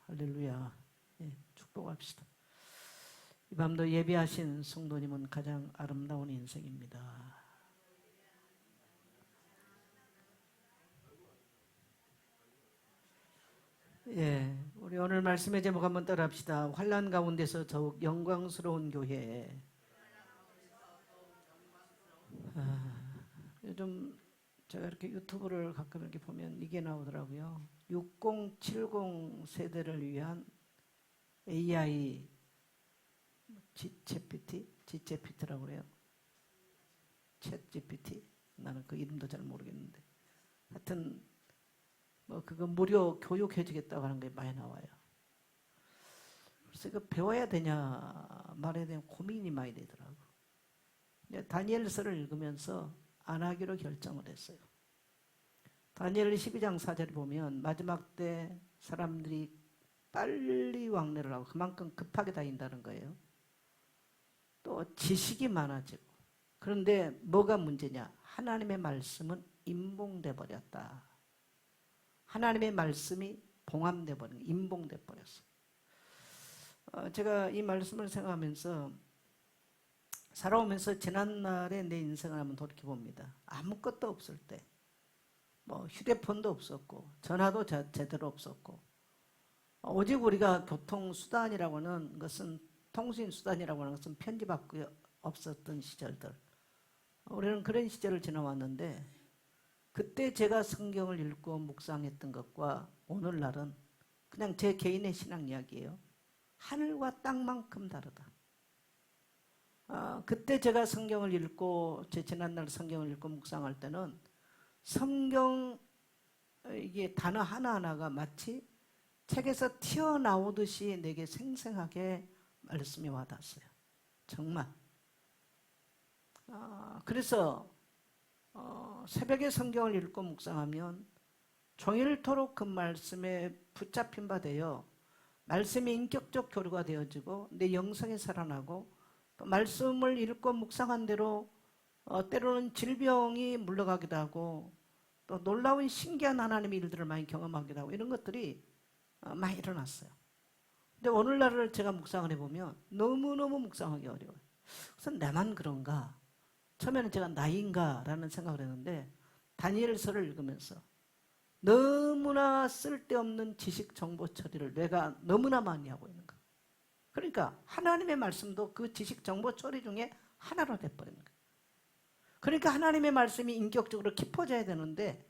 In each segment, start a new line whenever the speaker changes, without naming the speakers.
할렐루야. 축복합시다. 이 밤도 예배하신 성도님은 가장 아름다운 인생입니다. 우리 오늘 말씀의 제목 한번 따라합시다. 환난 가운데서 더욱 영광스러운 교회. 요즘 제가 이렇게 유튜브를 가끔 이렇게 보면 이게 나오더라고요. 60, 70 세대를 위한 AI GPT라고 그래요. 챗 GPT. 나는 그 이름도 잘 모르겠는데. 하여튼 뭐 그거 무료 교육해 주겠다고 하는 게 많이 나와요. 그래서 이거 배워야 되냐 말해야 되냐 고민이 많이 되더라고. 다니엘서를 읽으면서 안 하기로 결정을 했어요. 다니엘 12장 4절에 보면 마지막 때 사람들이 빨리 왕래를 하고 그만큼 급하게 다닌다는 거예요. 또 지식이 많아지고. 그런데 뭐가 문제냐? 하나님의 말씀은 임봉돼 버렸다. 하나님의 말씀이 봉함돼 버린, 임봉돼 버렸어. 제가 이 말씀을 생각하면서 살아오면서 지난날의 내 인생을 한번 돌이켜봅니다. 아무것도 없을 때, 뭐 휴대폰도 없었고 전화도 제대로 없었고 오직 우리가 교통수단이라고 하는 것은 통신수단이라고 하는 것은 편지밖에 없었던 시절들, 우리는 그런 시절을 지나왔는데 그때 제가 성경을 읽고 묵상했던 것과 오늘날은 그냥 제 개인의 신앙 이야기예요. 하늘과 땅만큼 다르다. 그때 제가 성경을 읽고 제 지난날 성경을 읽고 묵상할 때는 성경 이게 단어 하나하나가 마치 책에서 튀어나오듯이 내게 생생하게 말씀이 와닿았어요. 정말. 그래서 새벽에 성경을 읽고 묵상하면 종일토록 그 말씀에 붙잡힌 바 되어 말씀이 인격적 교류가 되어지고 내 영성이 살아나고 또 말씀을 읽고 묵상한 대로 때로는 질병이 물러가기도 하고 또 놀라운 신기한 하나님의 일들을 많이 경험하기도 하고 이런 것들이 많이 일어났어요. 근데 오늘날을 제가 묵상을 해보면 너무너무 묵상하기 어려워요. 그래서 나만 그런가? 처음에는 제가 나인가? 라는 생각을 했는데 다니엘서를 읽으면서 너무나 쓸데없는 지식 정보 처리를 내가 너무나 많이 하고 있는 거예요. 그러니까 하나님의 말씀도 그 지식 정보 처리 중에 하나로 돼버리는 거예요. 그러니까 하나님의 말씀이 인격적으로 깊어져야 되는데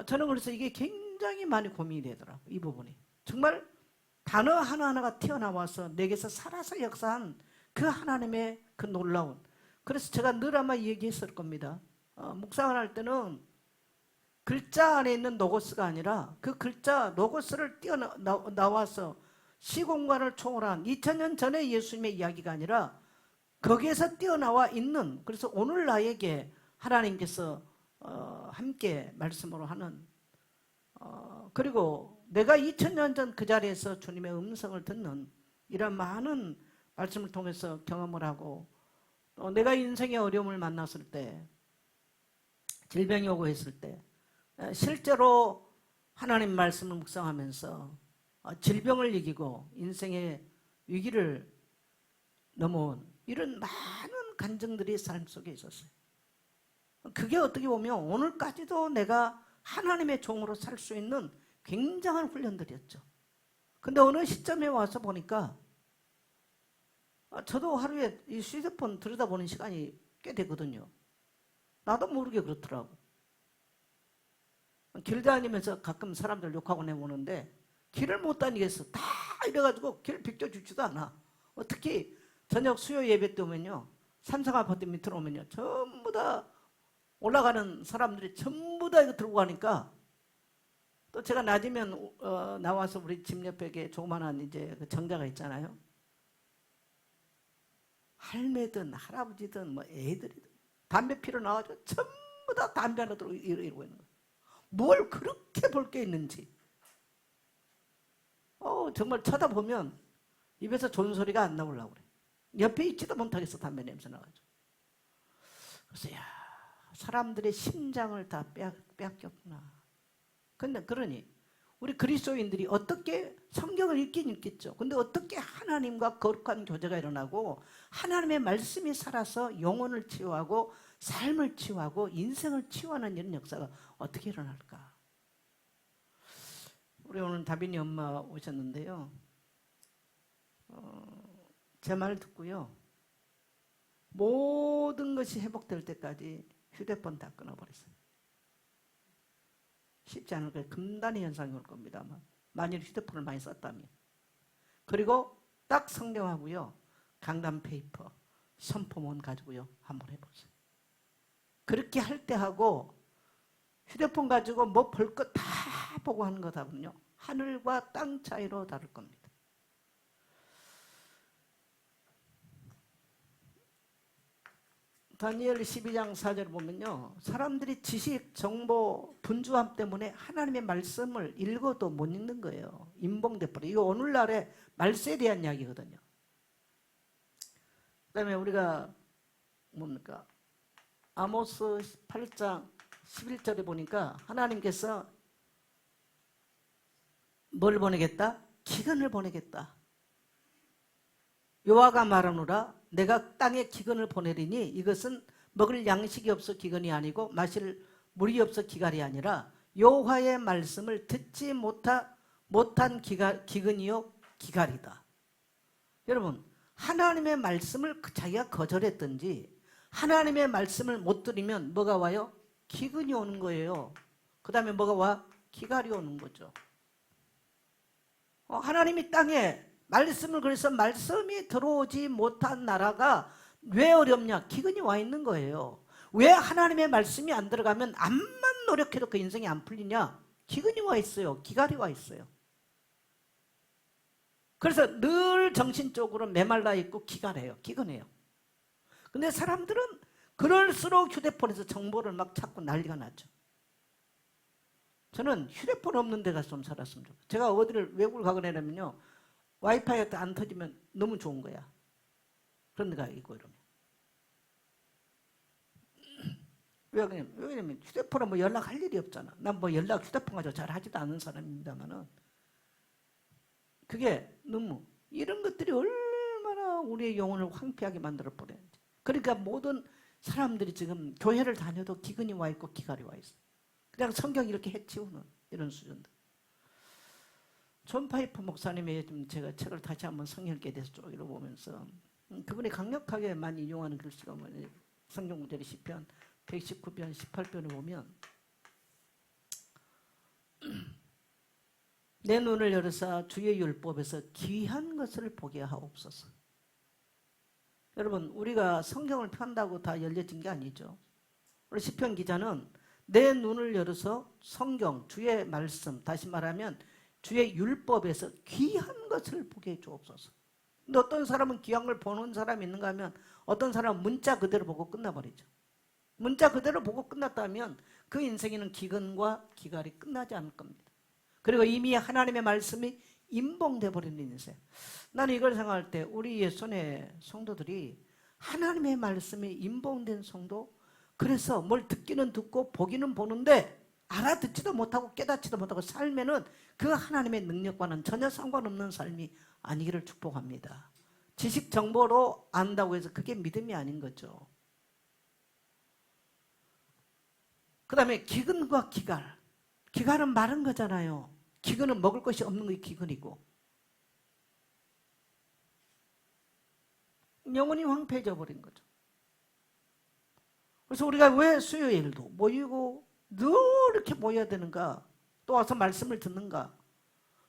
저는 그래서 이게 굉장히 많이 고민이 되더라고요. 이 부분이. 정말 단어 하나하나가 튀어나와서 내게서 살아서 역사한 그 하나님의 그 놀라운. 그래서 제가 늘 아마 얘기했을 겁니다. 묵상을 할 때는 글자 안에 있는 로고스가 아니라 그 글자 로고스를 뛰어나와서 시공간을 초월한 2000년 전의 예수님의 이야기가 아니라 거기에서 뛰어나와 있는, 그래서 오늘 나에게 하나님께서 함께 말씀으로 하는 그리고 내가 2000년 전 그 자리에서 주님의 음성을 듣는 이런 많은 말씀을 통해서 경험을 하고 내가 인생의 어려움을 만났을 때 질병이 오고 했을 때 실제로 하나님 말씀을 묵상하면서 질병을 이기고 인생의 위기를 넘어온 이런 많은 간증들이 삶 속에 있었어요. 그게 어떻게 보면 오늘까지도 내가 하나님의 종으로 살 수 있는 굉장한 훈련들이었죠. 근데 어느 시점에 와서 보니까 저도 하루에 이 휴대폰 들여다보는 시간이 꽤 되거든요. 나도 모르게 그렇더라고. 길 다니면서 가끔 사람들 욕하고 내보는데 길을 못 다니겠어. 다 이래가지고 길 비켜주지도 않아. 특히 저녁 수요 예배 때 오면요, 삼성 아파트 밑으로 오면요, 전부 다 올라가는 사람들이 전부 다 이거 들고 가니까 또 제가 낮이면 나와서 우리 집 옆에 조그만한 이제 그 정자가 있잖아요. 할매든 할아버지든 뭐 애들이든 담배 피러 나와가지고 전부 다 담배 하나 들고 이러고 있는 거예요. 뭘 그렇게 볼 게 있는지. 정말 쳐다보면 입에서 좋은 소리가 안 나오려고 그래. 옆에 있지도 못하겠어, 담배 냄새 나가지고. 그래서 야, 사람들의 심장을 다 빼앗겼구나. 근데 그러니 우리 그리스도인들이 어떻게 성경을 읽긴 읽겠죠. 근데 어떻게 하나님과 거룩한 교제가 일어나고 하나님의 말씀이 살아서 영혼을 치유하고 삶을 치유하고 인생을 치유하는 이런 역사가 어떻게 일어날까? 우리 오늘 다빈이 엄마 오셨는데요. 제 말 듣고요. 모든 것이 회복될 때까지 휴대폰 다 끊어버렸어요. 쉽지 않을 거예요. 금단의 현상이 올 겁니다. 만일 휴대폰을 많이 썼다면. 그리고 딱 성경하고요. 강단 페이퍼, 선포문 가지고요. 한번 해보세요. 그렇게 할 때 하고 휴대폰 가지고 뭐 볼 것 다 보고 하는 거다군요. 하늘과 땅 차이로 다를 겁니다. 다니엘 12장 4절을 보면요. 사람들이 지식, 정보, 분주함 때문에 하나님의 말씀을 읽어도 못 읽는 거예요. 인봉대포로. 이거 오늘날의 말세에 대한 이야기거든요. 그 다음에 우리가 뭡니까? 아모스 8장 11절에 보니까 하나님께서 뭘 보내겠다? 기근을 보내겠다. 여호와가 말하노라 내가 땅에 기근을 보내리니 이것은 먹을 양식이 없어 기근이 아니고 마실 물이 없어 기갈이 아니라 여호와의 말씀을 듣지 못한 기근이요 기갈이다. 여러분 하나님의 말씀을 자기가 거절했든지 하나님의 말씀을 못 들으면 뭐가 와요? 기근이 오는 거예요. 그 다음에 뭐가 와? 기갈이 오는 거죠. 하나님이 땅에 말씀을 그래서 말씀이 들어오지 못한 나라가 왜 어렵냐? 기근이 와 있는 거예요. 왜 하나님의 말씀이 안 들어가면 암만 노력해도 그 인생이 안 풀리냐? 기근이 와 있어요. 기갈이 와 있어요. 그래서 늘 정신적으로 메말라 있고 기갈해요. 기근해요. 근데 사람들은 그럴수록 휴대폰에서 정보를 막 찾고 난리가 나죠. 저는 휴대폰 없는 데 가서 좀 살았으면 좋겠어요. 제가 어디를 외국을 가거나 하면요. 와이파이가 안 터지면 너무 좋은 거야. 그런 데가 있고 이러면. 왜냐면 휴대폰은 뭐 연락할 일이 없잖아. 난 뭐 연락 휴대폰 가지고 잘 하지도 않는 사람입니다만은 그게 너무 이런 것들이 얼마나 우리의 영혼을 황폐하게 만들어 버렸는지. 그러니까 모든 사람들이 지금 교회를 다녀도 기근이 와 있고 기갈이 와 있어. 그냥 성경 이렇게 해치우는 이런 수준들. 존 파이프 목사님의 좀 제가 책을 다시 한번 성경 읽게 돼서 쭉 읽어보면서 그분이 강력하게 많이 이용하는 글씨가 뭐냐. 성경 구절이 시편 119편 18편을 보면 내 눈을 열으사 주의 율법에서 귀한 것을 보게 하옵소서. 여러분 우리가 성경을 편다고 다 열려진 게 아니죠. 우리 시편 기자는 내 눈을 열어서 성경 주의 말씀 다시 말하면 주의 율법에서 귀한 것을 보게 해 주옵소서. 근데 어떤 사람은 귀한 걸 보는 사람이 있는가 하면 어떤 사람은 문자 그대로 보고 끝나버리죠. 문자 그대로 보고 끝났다면 그 인생에는 기근과 기갈이 끝나지 않을 겁니다. 그리고 이미 하나님의 말씀이 임봉돼 버리는 인생. 나는 이걸 생각할 때 우리 예손의 성도들이 하나님의 말씀이 임봉된 성도, 그래서 뭘 듣기는 듣고 보기는 보는데 알아듣지도 못하고 깨닫지도 못하고 살면은 그 하나님의 능력과는 전혀 상관없는 삶이 아니기를 축복합니다. 지식 정보로 안다고 해서 그게 믿음이 아닌 거죠. 그 다음에 기근과 기갈. 기갈은 마른 거잖아요. 기근은 먹을 것이 없는 게 기근이고. 영혼이 황폐해져 버린 거죠. 그래서 우리가 왜 수요일도 모이고 늘 이렇게 모여야 되는가? 또 와서 말씀을 듣는가?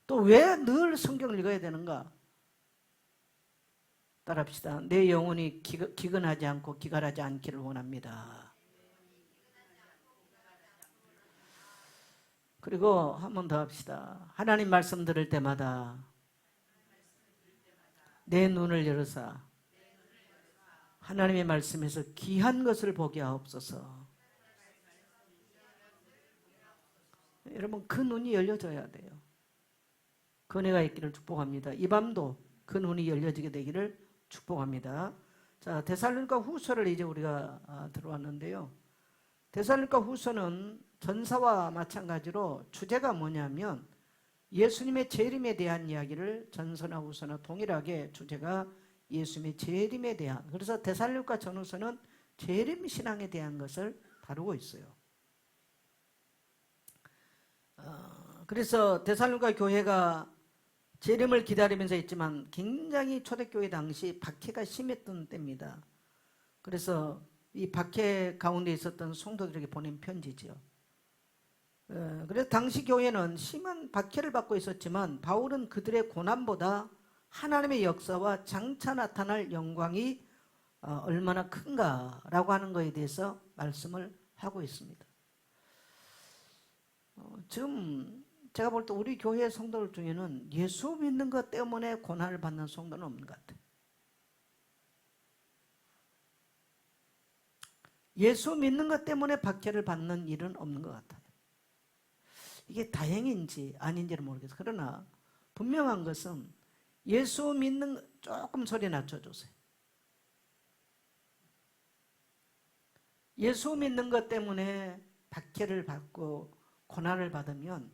또 왜 늘 성경을 읽어야 되는가? 따라합시다. 내 영혼이 기근하지 않고 기갈하지 않기를 원합니다. 그리고 한 번 더 합시다. 하나님 말씀 들을 때마다 내 눈을 열어서 하나님의 말씀에서 귀한 것을 보게 하옵소서. 여러분 그 눈이 열려져야 돼요. 그 은혜가 있기를 축복합니다. 이 밤도 그 눈이 열려지게 되기를 축복합니다. 자, 데살로니가 후서를 이제 우리가 들어왔는데요. 데살로니가 후서는 전서와 마찬가지로 주제가 뭐냐면 예수님의 재림에 대한 이야기를 전서나 후서나 동일하게 주제가 예수님의 재림에 대한, 그래서 데살로니가 전후서는 재림 신앙에 대한 것을 다루고 있어요. 그래서 데살로니가 교회가 재림을 기다리면서 있지만 굉장히 초대교회 당시 박해가 심했던 때입니다. 그래서 이 박해 가운데 있었던 성도들에게 보낸 편지지요. 그래서 당시 교회는 심한 박해를 받고 있었지만 바울은 그들의 고난보다 하나님의 역사와 장차 나타날 영광이 얼마나 큰가라고 하는 것에 대해서 말씀을 하고 있습니다. 지금 제가 볼 때 우리 교회 성도들 중에는 예수 믿는 것 때문에 고난을 받는 성도는 없는 것 같아요. 예수 믿는 것 때문에 박해를 받는 일은 없는 것 같아요. 이게 다행인지 아닌지는 모르겠어요. 그러나 분명한 것은 예수 믿는, 조금 소리 낮춰주세요. 예수 믿는 것 때문에 박해를 받고 고난을 받으면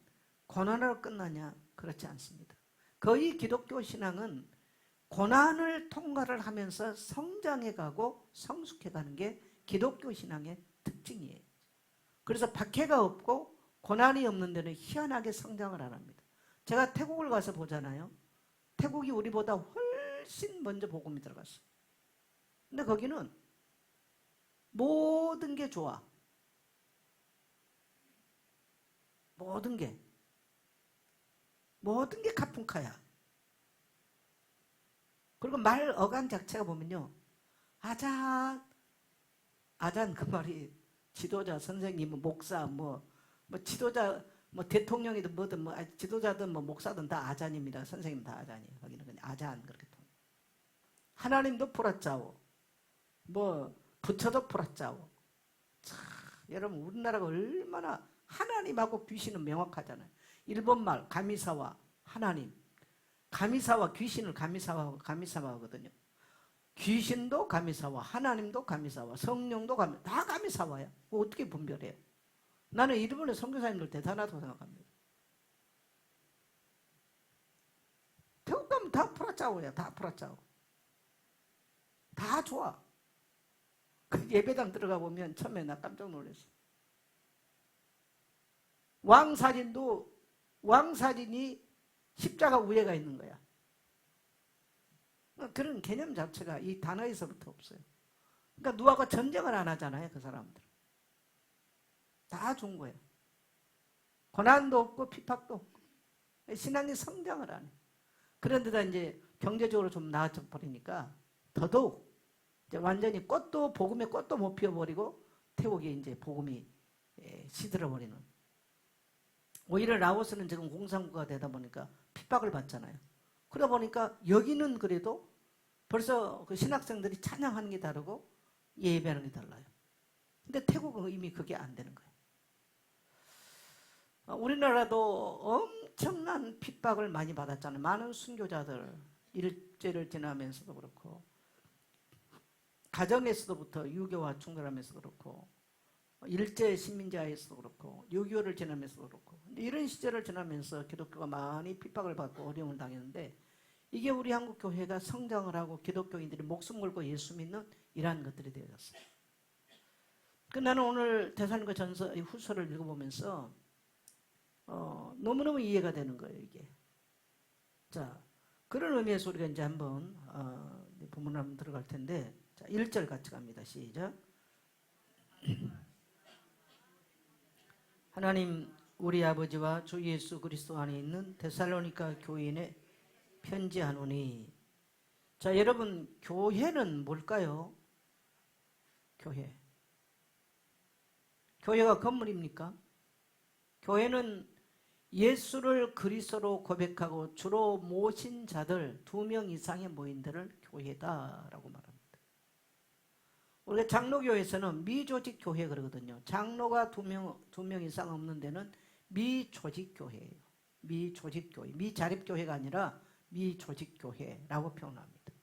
고난으로 끝나냐? 그렇지 않습니다. 거의 기독교 신앙은 고난을 통과를 하면서 성장해 가고 성숙해 가는 게 기독교 신앙의 특징이에요. 그래서 박해가 없고 고난이 없는 데는 희한하게 성장을 안 합니다. 제가 태국을 가서 보잖아요. 태국이 우리보다 훨씬 먼저 복음이 들어갔어요. 근데 거기는 모든 게 좋아. 모든 게 카풍카야. 그리고 말 어감 자체가 보면요, 아잔 그 말이 지도자, 선생님, 목사, 지도자, 대통령이든 뭐든 지도자든 목사든 다 아잔입니다. 선생님 다 아잔이에요. 거기는 그냥 아잔 그렇게 통해요. 하나님도 포라짜오, 부처도 포라짜오. 참, 여러분 우리나라가 얼마나 하나님하고 귀신은 명확하잖아요. 일본말 가미사와 하나님, 가미사와 귀신을 가미사와거든요. 귀신도 가미사와, 하나님도 가미사와, 성령도 다 가미사와야. 어떻게 분별해요? 나는 일본의 선교사님들 대단하다고 생각합니다. 태국 가면 다 프라짜오야. 다 프라짜오. 다 좋아. 그 예배당 들어가 보면 처음에 나 깜짝 놀랐어. 왕사진이 십자가 위에가 있는 거야. 그런 개념 자체가 이 단어에서부터 없어요. 그러니까 누구하고 전쟁을 안 하잖아요. 그 사람들. 다 좋은 거예요. 고난도 없고 피팍도 없고 신앙이 성장을 안 해요. 그런데다 이제 경제적으로 좀 나아져 버리니까 더더욱 이제 완전히 복음의 꽃도 못 피워버리고 태국에 이제 복음이 시들어버리는. 오히려 라오스는 지금 공산국가 되다 보니까 핍박을 받잖아요. 그러다 보니까 여기는 그래도 벌써 그 신학생들이 찬양하는 게 다르고 예배하는 게 달라요. 근데 태국은 이미 그게 안 되는 거예요. 우리나라도 엄청난 핍박을 많이 받았잖아요. 많은 순교자들, 일제를 지나면서도 그렇고 가정에서부터 유교와 충돌하면서 그렇고 일제 식민지하에서도 그렇고 6.25를 지나면서도 그렇고 이런 시절을 지나면서 기독교가 많이 핍박을 받고 어려움을 당했는데 이게 우리 한국 교회가 성장을 하고 기독교인들이 목숨 걸고 예수 믿는 이러한 것들이 되어졌어요. 나는 오늘 데살로니가 전서 후서를 읽어보면서 너무너무 이해가 되는 거예요, 이게. 자, 그런 의미에서 우리가 이제 한번 본문을 한번 들어갈 텐데, 자, 1절 같이 갑니다. 시작. 하나님 우리 아버지와 주 예수 그리스도 안에 있는 데살로니가 교인의 편지하노니. 자, 여러분, 교회는 뭘까요? 교회가 건물입니까? 교회는 예수를 그리스도로 고백하고 주로 모신 자들 2명 이상의 모인들을 교회다라고 말합니다. 우리가 장로교에서는 미조직 교회 그러거든요. 장로가 2명 이상 없는 데는 미조직 교회예요. 미조직 교회, 미자립 교회가 아니라 미조직 교회라고 표현합니다.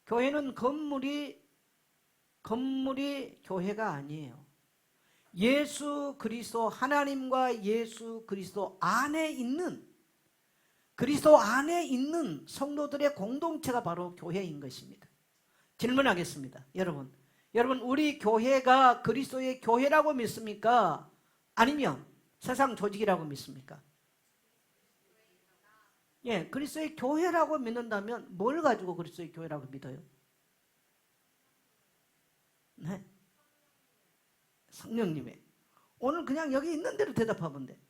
교회는 건물이 교회가 아니에요. 예수 그리스도, 하나님과 예수 그리스도 안에 있는 그리스도 안에 있는 성도들의 공동체가 바로 교회인 것입니다. 질문하겠습니다. 여러분 우리 교회가 그리스도의 교회라고 믿습니까? 아니면 세상 조직이라고 믿습니까? 예, 그리스도의 교회라고 믿는다면 뭘 가지고 그리스도의 교회라고 믿어요? 네, 성령님의. 오늘 그냥 여기 있는 대로 대답하면 돼.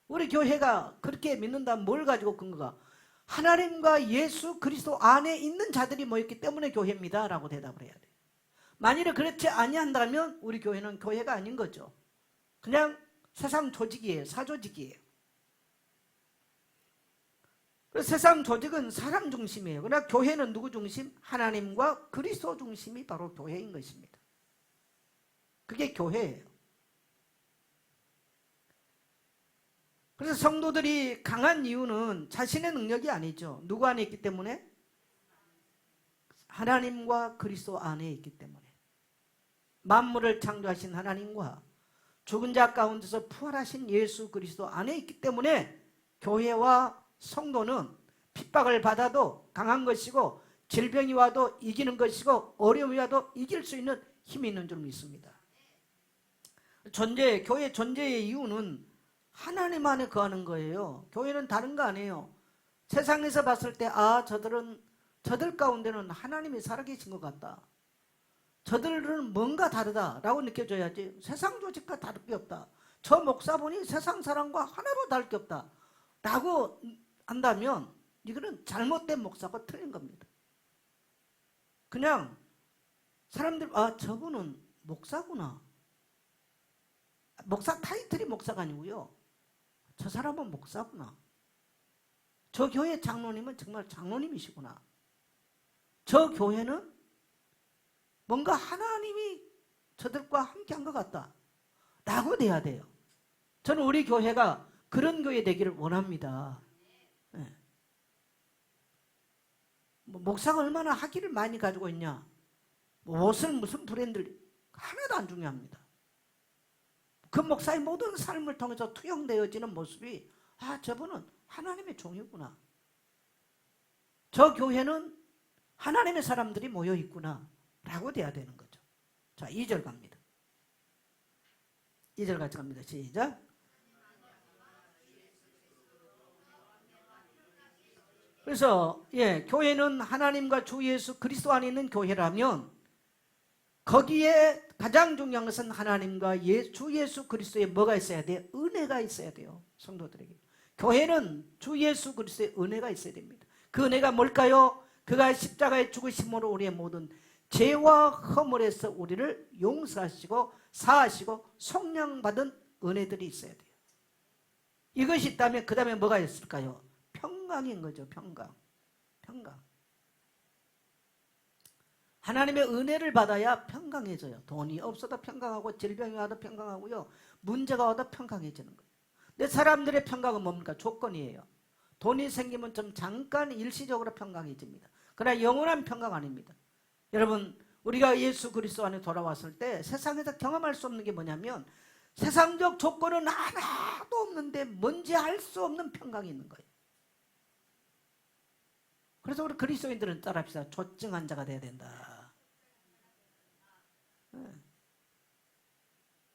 우리 교회가 그렇게 믿는다면 뭘 가지고 근거가? 하나님과 예수 그리스도 안에 있는 자들이 모였기 때문에 교회입니다 라고 대답을 해야 돼. 만일에 그렇지 아니한다면 우리 교회는 교회가 아닌 거죠. 그냥 세상 조직이에요. 사조직이에요. 그래서 세상 조직은 사람 중심이에요. 그러나 교회는 누구 중심? 하나님과 그리스도 중심이 바로 교회인 것입니다. 그게 교회예요. 그래서 성도들이 강한 이유는 자신의 능력이 아니죠. 누구 안에 있기 때문에? 하나님과 그리스도 안에 있기 때문에. 만물을 창조하신 하나님과 죽은 자 가운데서 부활하신 예수 그리스도 안에 있기 때문에 교회와 성도는 핍박을 받아도 강한 것이고 질병이 와도 이기는 것이고 어려움이 와도 이길 수 있는 힘이 있는 줄 믿습니다. 교회 존재의 이유는 하나님 안에 거하는 거예요. 교회는 다른 거 아니에요. 세상에서 봤을 때 저들 가운데는 하나님이 살아계신 것 같다. 저들은 뭔가 다르다라고 느껴져야지 세상 조직과 다를 게 없다. 저 목사 보니 세상 사람과 하나도 다를 게 없다 라고 한다면 이거는 잘못된 목사가 틀린 겁니다. 그냥 사람들 저분은 목사구나. 목사 타이틀이 목사가 아니고요. 저 사람은 목사구나. 저 교회 장로님은 정말 장로님이시구나. 저 교회는 뭔가 하나님이 저들과 함께 한 것 같다 라고 돼야 돼요. 저는 우리 교회가 그런 교회 되기를 원합니다. 네. 목사가 얼마나 학위를 많이 가지고 있냐, 옷을 무슨 브랜드를, 하나도 안 중요합니다. 그 목사의 모든 삶을 통해서 투영되어지는 모습이 저분은 하나님의 종이구나. 저 교회는 하나님의 사람들이 모여 있구나 라고 돼야 되는 거죠. 자, 2절 갑니다. 2절 같이 갑니다. 시작. 그래서 교회는 하나님과 주 예수 그리스도 안에 있는 교회라면 거기에 가장 중요한 것은 하나님과 주 예수 그리스도에 뭐가 있어야 돼요? 은혜가 있어야 돼요. 성도들에게. 교회는 주 예수 그리스도의 은혜가 있어야 됩니다. 그 은혜가 뭘까요? 그가 십자가에 죽으심으로 우리의 모든 죄와 허물에서 우리를 용서하시고 사하시고 속량받은 은혜들이 있어야 돼요. 이것이 있다면 그 다음에 뭐가 있을까요? 평강인 거죠. 평강. 하나님의 은혜를 받아야 평강해져요. 돈이 없어도 평강하고 질병이 와도 평강하고요. 문제가 와도 평강해지는 거예요. 근데 사람들의 평강은 뭡니까? 조건이에요. 돈이 생기면 좀 잠깐 일시적으로 평강해집니다. 그러나 영원한 평강 아닙니다. 여러분, 우리가 예수 그리스도 안에 돌아왔을 때 세상에서 경험할 수 없는 게 뭐냐면 세상적 조건은 하나도 없는데 뭔지 알 수 없는 평강이 있는 거예요. 그래서 우리 그리스도인들은 따라합시다. 조증한 자가 돼야 된다.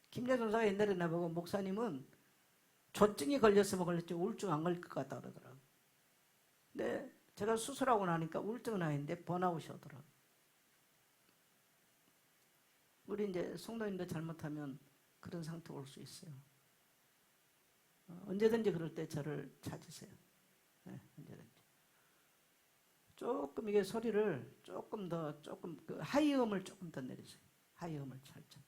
김대중 옛날에 나보고 목사님은 조증이 걸렸으면 걸렸지 우울증 안 걸릴 것 같다 그러더라고요. 근데 제가 수술하고 나니까 우울증은 아닌데 번아웃이 오더라고요. 우리 이제 성도님들 잘못하면 그런 상태 올 수 있어요. 언제든지 그럴 때 저를 찾으세요. 언제든지. 조금 이게 소리를 조금 그 하이음을 조금 더 내리세요. 하이음을 살짝.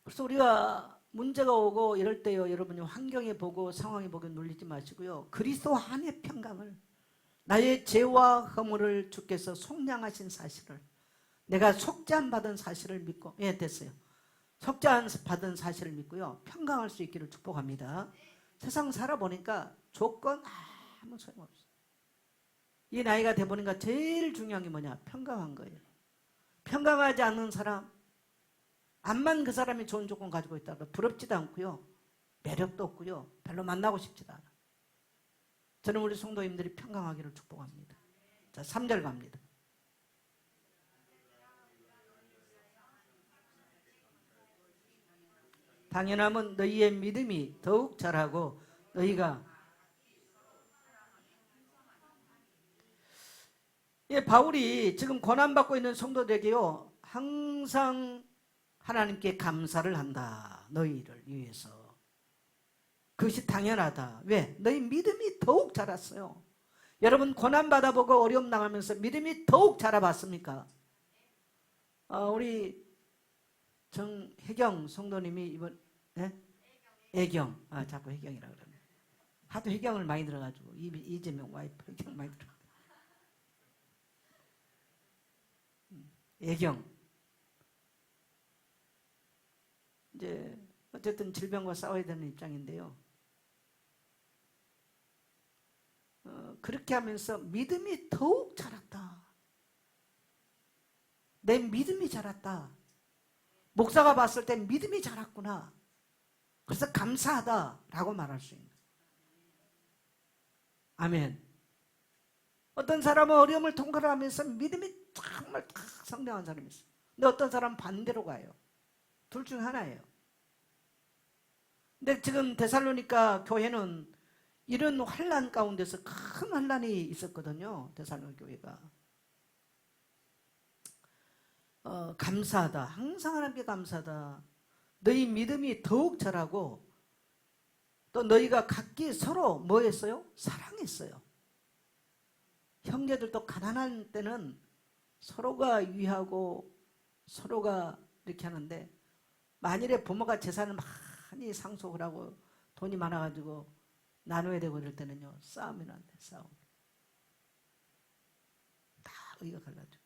그래서 우리가 문제가 오고 이럴 때요, 여러분이 환경에 보고 상황에 보고 놀리지 마시고요. 그리스도 안의 평강을, 나의 죄와 허물을 주께서 속량하신 사실을, 내가 속죄함 받은 사실을 믿고, 됐어요. 속죄함 받은 사실을 믿고요. 평강할 수 있기를 축복합니다. 세상 살아보니까 조건 아무 소용없어요. 이 나이가 돼보니까 제일 중요한 게 뭐냐? 평강한 거예요. 평강하지 않는 사람, 암만 그 사람이 좋은 조건 가지고 있다고 부럽지도 않고요. 매력도 없고요. 별로 만나고 싶지도 않아. 저는 우리 성도님들이 평강하기를 축복합니다. 자, 3절 갑니다. 당연함은 너희의 믿음이 더욱 자라고 너희가 바울이 지금 고난받고 있는 성도들에게요 항상 하나님께 감사를 한다. 너희를 위해서. 그것이 당연하다. 왜? 너희 믿음이 더욱 자랐어요. 여러분 고난받아보고 어려움 당하면서 믿음이 더욱 자라봤습니까? 우리 정혜경 성도님이 이번 애경 자꾸 혜경이라 그러네. 하도 혜경을 많이 들어가지고 이재명 와이프 혜경 많이 들어. 애경 이제 어쨌든 질병과 싸워야 되는 입장인데요. 그렇게 하면서 믿음이 더욱 자랐다. 내 믿음이 자랐다. 목사가 봤을 때 믿음이 자랐구나. 그래서 감사하다라고 말할 수 있는. 아멘. 어떤 사람은 어려움을 통과하면서 믿음이 정말 탁 성장한 사람이 있어요. 근데 어떤 사람은 반대로 가요. 둘 중 하나예요. 근데 지금 데살로니가 교회는 이런 환난 가운데서 큰 환난이 있었거든요. 데살로니가 교회가. 감사하다. 항상 하나님께 감사하다. 너희 믿음이 더욱 자라고 또 너희가 각기 서로 뭐 했어요? 사랑했어요. 형제들도 가난한 때는 서로가 위하고 서로가 이렇게 하는데 만일에 부모가 재산을 많이 상속을 하고 돈이 많아가지고 나눠야 되고 이럴 때는요 싸움이 난대. 싸움. 다 의가 갈라져.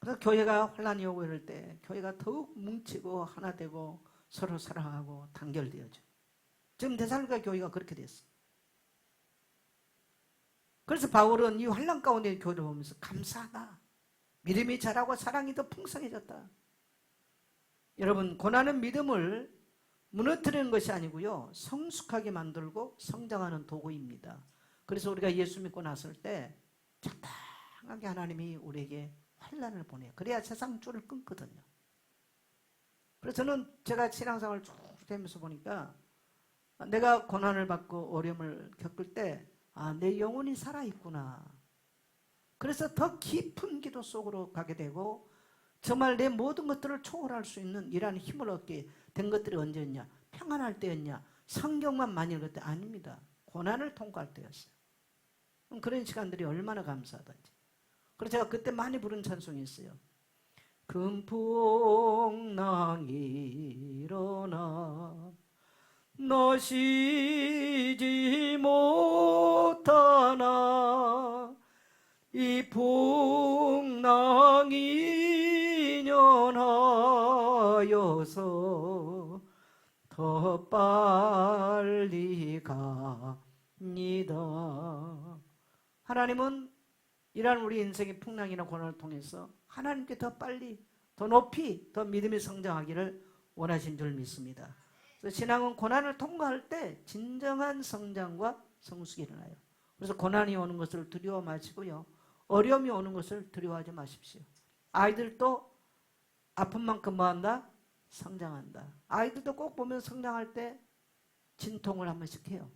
그래서 교회가 혼란이 오고 이럴 때 교회가 더욱 뭉치고 하나 되고 서로 사랑하고 단결되어져. 지금 데살로니가 교회가 그렇게 됐어. 그래서 바울은 이 환난 가운데 교회를 보면서 감사하다. 믿음이 자라고 사랑이 더 풍성해졌다. 여러분 고난은 믿음을 무너뜨리는 것이 아니고요 성숙하게 만들고 성장하는 도구입니다. 그래서 우리가 예수 믿고 났을 때 적당하게 하나님이 우리에게 환난을 보내요. 그래야 세상 줄을 끊거든요. 그래서 저는 제가 신앙생활을 쭉 되면서 보니까 내가 고난을 받고 어려움을 겪을 때 내 영혼이 살아있구나. 그래서 더 깊은 기도 속으로 가게 되고 정말 내 모든 것들을 초월할 수 있는 이러한 힘을 얻게 된 것들이 언제였냐? 평안할 때였냐? 성경만 많이 읽을 때 아닙니다. 고난을 통과할 때였어요. 그런 시간들이 얼마나 감사하던지. 그래서 제가 그때 많이 부른 찬송이 있어요. 금풍랑이 일어나 너 쉬지 못하나 이 풍랑이 연하여서 더 빨리 갑니다. 하나님은 이러한 우리 인생의 풍랑이나 고난을 통해서 하나님께 더 빨리 더 높이 더 믿음이 성장하기를 원하신 줄 믿습니다. 그래서 신앙은 고난을 통과할 때 진정한 성장과 성숙이 일어나요. 그래서 고난이 오는 것을 두려워 마시고요 어려움이 오는 것을 두려워하지 마십시오. 아이들도 아픈 만큼 뭐한다? 성장한다. 아이들도 꼭 보면 성장할 때 진통을 한 번씩 해요.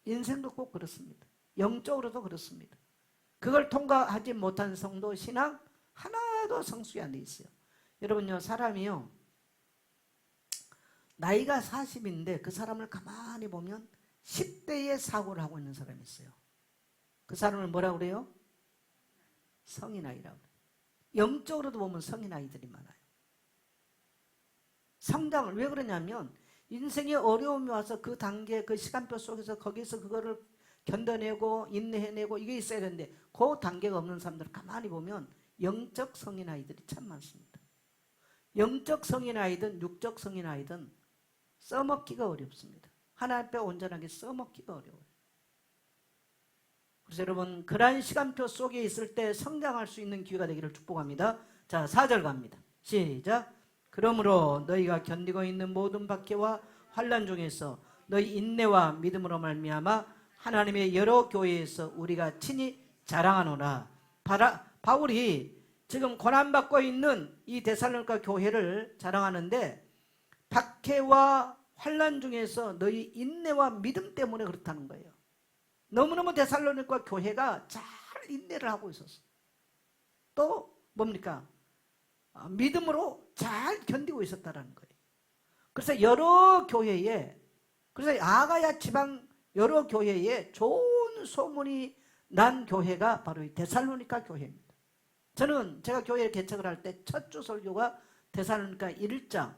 인생도 꼭 그렇습니다. 영적으로도 그렇습니다. 그걸 통과하지 못한 성도 신앙 하나도 성숙이 안 돼 있어요. 여러분요 사람이요 나이가 40인데 그 사람을 가만히 보면 10대의 사고를 하고 있는 사람이 있어요. 그 사람을 뭐라고 그래요? 성인아이라고 그래요. 영적으로도 보면 성인아이들이 많아요. 성장을 왜 그러냐면 인생의 어려움이 와서 그 단계 그 시간표 속에서 거기서 그거를 견뎌내고 인내해내고 이게 있어야 되는데 그 단계가 없는 사람들을 가만히 보면 영적 성인아이들이 참 많습니다. 영적 성인아이든 육적 성인아이든 써먹기가 어렵습니다. 하나님 앞에 온전하게 써먹기가 어려워요. 그래서 여러분 그러한 시간표 속에 있을 때 성장할 수 있는 기회가 되기를 축복합니다. 자 4절 갑니다. 시작. 그러므로 너희가 견디고 있는 모든 박해와 환난 중에서 너희 인내와 믿음으로 말미암아 하나님의 여러 교회에서 우리가 친히 자랑하노라. 바울이 지금 고난받고 있는 이 데살로니가 교회를 자랑하는데 박해와 환난 중에서 너희 인내와 믿음 때문에 그렇다는 거예요. 너무너무 데살로니가 교회가 잘 인내를 하고 있었어요. 또 뭡니까? 믿음으로 잘 견디고 있었다는 거예요. 그래서 여러 교회에, 그래서 아가야 지방 여러 교회에 좋은 소문이 난 교회가 바로 이 데살로니가 교회입니다. 저는 제가 교회를 개척을 할 때 첫 주 설교가 데살로니가 1장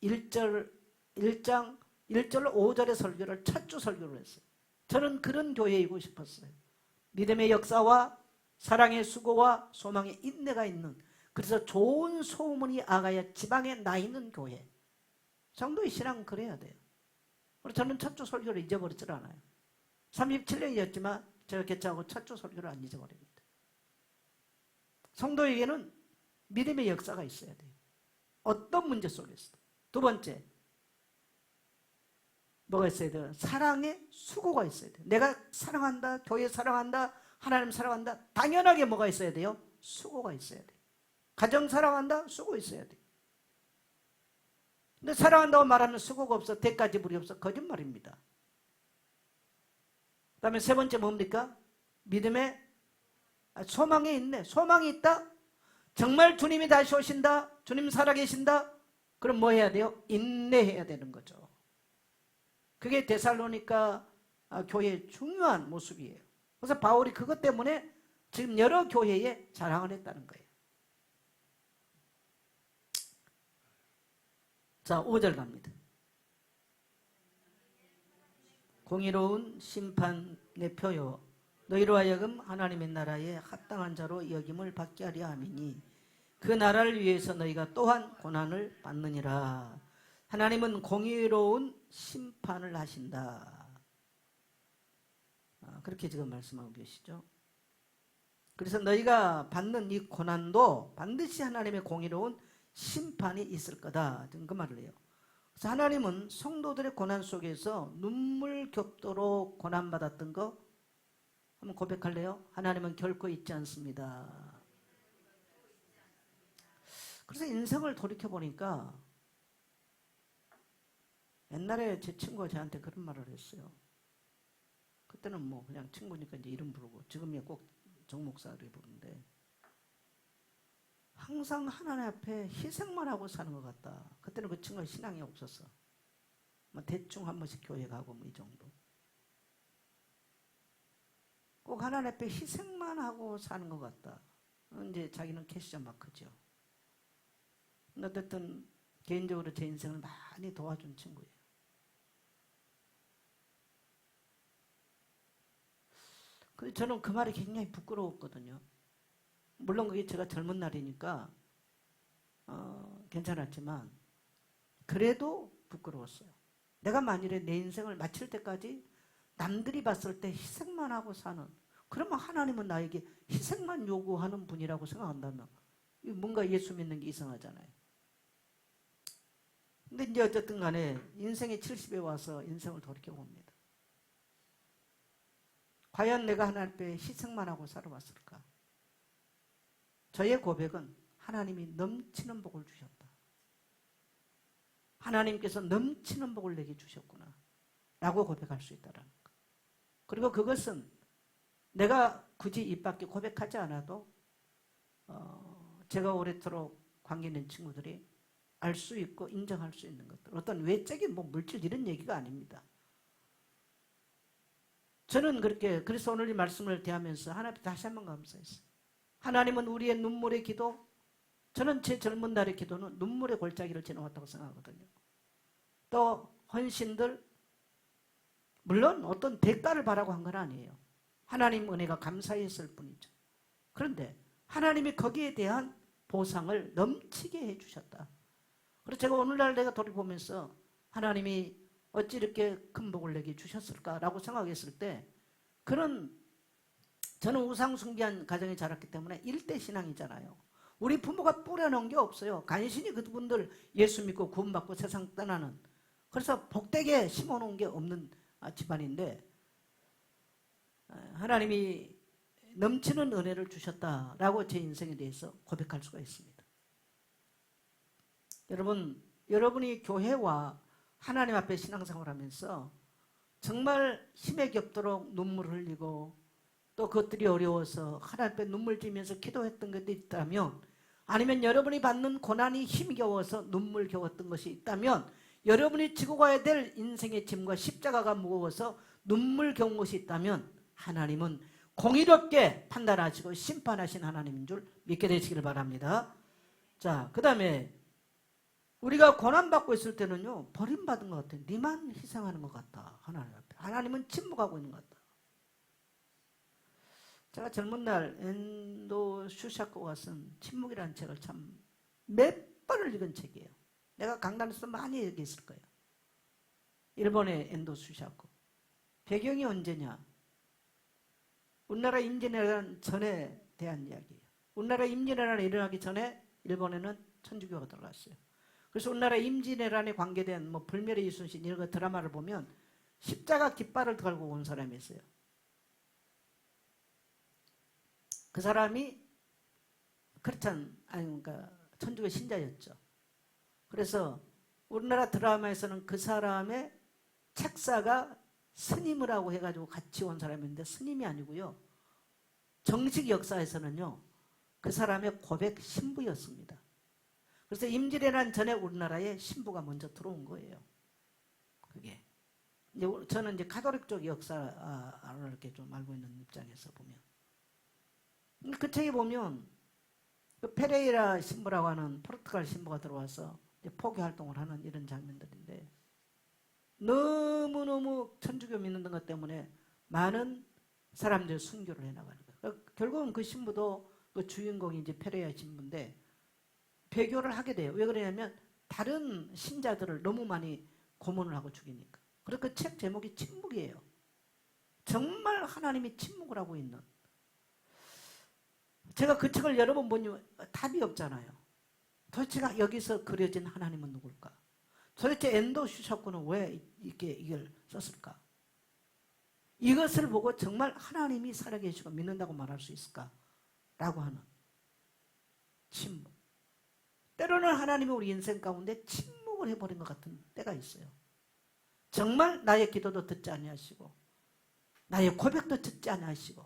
1절로 5절의 설교를 첫 주 설교를 했어요. 저는 그런 교회이고 싶었어요. 믿음의 역사와 사랑의 수고와 소망의 인내가 있는, 그래서 좋은 소문이 아가야 지방에 나 있는 교회. 성도의 신앙은 그래야 돼요. 그래서 저는 첫 주 설교를 잊어버리질 않아요. 37년이었지만 제가 개척하고 첫 주 설교를 안 잊어버립니다. 성도에게는 믿음의 역사가 있어야 돼요. 어떤 문제 속에서도. 두 번째, 뭐가 있어야 돼요? 사랑의 수고가 있어야 돼요. 내가 사랑한다, 교회 사랑한다, 하나님 사랑한다. 당연하게 뭐가 있어야 돼요? 수고가 있어야 돼요. 가정 사랑한다? 수고 있어야 돼요. 근데 사랑한다고 말하면 수고가 없어, 대가 지불이 없어, 거짓말입니다. 그 다음에 세 번째 뭡니까? 믿음의 소망에 있네. 소망이 있다? 정말 주님이 다시 오신다? 주님 살아계신다? 그럼 뭐 해야 돼요? 인내해야 되는 거죠. 그게 데살로니가 교회의 중요한 모습이에요. 그래서 바울이 그것 때문에 지금 여러 교회에 자랑을 했다는 거예요. 자, 5절 갑니다. 공의로운 심판의 표요 너희로 하여금 하나님의 나라에 합당한 자로 여김을 받게 하려 함이니 그 나라를 위해서 너희가 또한 고난을 받느니라. 하나님은 공의로운 심판을 하신다. 그렇게 지금 말씀하고 계시죠. 그래서 너희가 받는 이 고난도 반드시 하나님의 공의로운 심판이 있을 거다. 지금 그 말을 해요. 그래서 하나님은 성도들의 고난 속에서 눈물 겹도록 고난받았던 거 한번 고백할래요? 하나님은 결코 잊지 않습니다. 그래서 인생을 돌이켜보니까 옛날에 제 친구가 저한테 그런 말을 했어요. 그때는 뭐 그냥 친구니까 이제 이름 부르고, 지금이야 꼭 정목사를 부르는데, 항상 하나님 앞에 희생만 하고 사는 것 같다. 그때는 그 친구가 신앙이 없었어. 뭐 대충 한 번씩 교회 가고 뭐 이 정도. 꼭 하나님 앞에 희생만 하고 사는 것 같다. 이제 자기는 캐시자 마크죠. 어쨌든 개인적으로 제 인생을 많이 도와준 친구예요. 그래서 저는 그 말이 굉장히 부끄러웠거든요. 물론 그게 제가 젊은 날이니까 괜찮았지만 그래도 부끄러웠어요. 내가 만일에 내 인생을 마칠 때까지 남들이 봤을 때 희생만 하고 사는, 그러면 하나님은 나에게 희생만 요구하는 분이라고 생각한다면 뭔가 예수 믿는 게 이상하잖아요. 근데 이제 어쨌든 간에 인생의 70에 와서 인생을 돌이켜봅니다. 과연 내가 하나님 앞에 희생만 하고 살아왔을까? 저의 고백은 하나님이 넘치는 복을 주셨다. 하나님께서 넘치는 복을 내게 주셨구나 라고 고백할 수 있다는 것. 그리고 그것은 내가 굳이 입 밖에 고백하지 않아도 제가 오래도록 관계 있는 친구들이 알 수 있고 인정할 수 있는 것들, 어떤 외적인 뭐 물질 이런 얘기가 아닙니다. 저는 그렇게, 그래서 오늘 이 말씀을 대하면서 하나님 다시 한번 감사했어요. 하나님은 우리의 눈물의 기도, 저는 제 젊은 날의 기도는 눈물의 골짜기를 지나왔다고 생각하거든요. 또 헌신들, 물론 어떤 대가를 바라고 한 건 아니에요. 하나님 은혜가 감사했을 뿐이죠. 그런데 하나님이 거기에 대한 보상을 넘치게 해주셨다. 그래서 제가 오늘날 내가 돌이보면서 하나님이 어찌 이렇게 큰 복을 내게 주셨을까라고 생각했을 때, 저는 우상 숭배한 가정에 자랐기 때문에 일대 신앙이잖아요. 우리 부모가 뿌려놓은 게 없어요. 간신히 그분들 예수 믿고 구원받고 세상 떠나는, 그래서 복되게 심어놓은 게 없는 집안인데, 하나님이 넘치는 은혜를 주셨다라고 제 인생에 대해서 고백할 수가 있습니다. 여러분이 교회와 하나님 앞에 신앙생활을 하면서 정말 힘에 겹도록 눈물을 흘리고 또 그것들이 어려워서 하나님 앞에 눈물 지면서 기도했던 것도 있다면, 아니면 여러분이 받는 고난이 힘겨워서 눈물 겨웠던 것이 있다면, 여러분이 지고 가야 될 인생의 짐과 십자가가 무거워서 눈물 겨운 것이 있다면, 하나님은 공의롭게 판단하시고 심판하신 하나님인 줄 믿게 되시기를 바랍니다. 자, 그 다음에 우리가 고난받고 있을 때는요, 버림받은 것 같아요. 니만 희생하는 것 같다. 하나님 앞에. 하나님은 침묵하고 있는 것 같다. 제가 젊은 날 엔도 슈샤코가 쓴 침묵이라는 책을 참 몇 번을 읽은 책이에요. 내가 강단에서 많이 얘기했을 거예요. 일본의 엔도 슈샤코. 배경이 언제냐? 우리나라 임진왜란 전에 대한 이야기예요. 우리나라 임진왜란이 일어나기 전에 일본에는 천주교가 들어갔어요. 그래서 우리나라 임진왜란에 관계된 뭐 불멸의 이순신 이런 거 드라마를 보면 십자가 깃발을 걸고 온 사람이 있어요. 그 사람이 그러니까 천주교 신자였죠. 그래서 우리나라 드라마에서는 그 사람의 책사가 스님을 하고 해가지고 같이 온 사람인데 스님이 아니고요. 정식 역사에서는요, 그 사람의 고백 신부였습니다. 그래서 임진왜란 전에 우리나라에 신부가 먼저 들어온 거예요. 그게. 이제 저는 이제 가톨릭 쪽 역사를 이렇게 좀 알고 있는 입장에서 보면. 그 책에 보면 그 페레이라 신부라고 하는 포르투갈 신부가 들어와서 이제 포교 활동을 하는 이런 장면들인데, 너무너무 천주교 믿는 것 때문에 많은 사람들이 순교를 해나가는 거예요. 결국은 그 신부도 그 주인공이 이제 페레이라 신부인데 배교를 하게 돼요. 왜 그러냐면 다른 신자들을 너무 많이 고문을 하고 죽이니까. 그래서 그 책 제목이 침묵이에요. 정말 하나님이 침묵을 하고 있는. 제가 그 책을 여러 번 보니 답이 없잖아요. 도대체 여기서 그려진 하나님은 누굴까? 도대체 엔도 슈샤코는 왜 이걸 썼을까? 이것을 보고 정말 하나님이 살아계시고 믿는다고 말할 수 있을까? 라고 하는 침묵. 때로는 하나님이 우리 인생 가운데 침묵을 해버린 것 같은 때가 있어요. 정말 나의 기도도 듣지 아니하시고 나의 고백도 듣지 아니하시고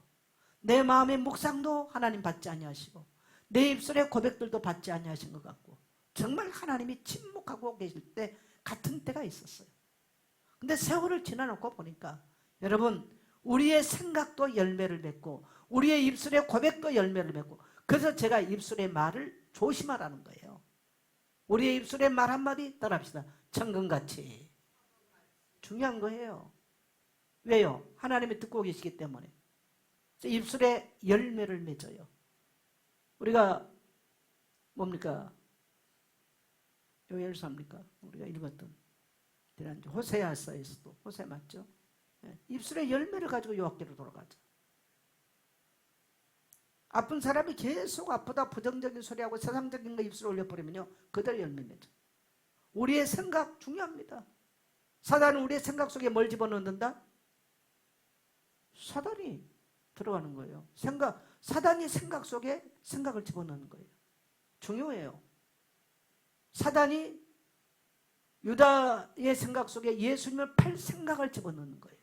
내 마음의 묵상도 하나님 받지 아니하시고 내 입술의 고백들도 받지 아니하신 것 같고, 정말 하나님이 침묵하고 계실 때 같은 때가 있었어요. 근데 세월을 지나놓고 보니까 여러분, 우리의 생각도 열매를 맺고 우리의 입술의 고백도 열매를 맺고, 그래서 제가 입술의 말을 조심하라는 거예요. 우리의 입술의 말 한마디 따라합시다. 천금같이. 중요한 거예요. 왜요? 하나님이 듣고 계시기 때문에. 입술에 열매를 맺어요. 우리가 뭡니까? 요엘서입니까? 우리가 읽었던 호세아서에서도 호세 맞죠? 입술에 열매를 가지고 여호와께로 돌아가죠. 아픈 사람이 계속 아프다 부정적인 소리하고 세상적인 거 입술에 올려버리면요, 그대로 열매 맺죠. 우리의 생각 중요합니다. 사단은 우리의 생각 속에 뭘 집어넣는다? 사단이 들어가는 거예요. 사단이 생각 속에 생각을 집어넣는 거예요. 중요해요. 사단이 유다의 생각 속에 예수님을 팔 생각을 집어넣는 거예요.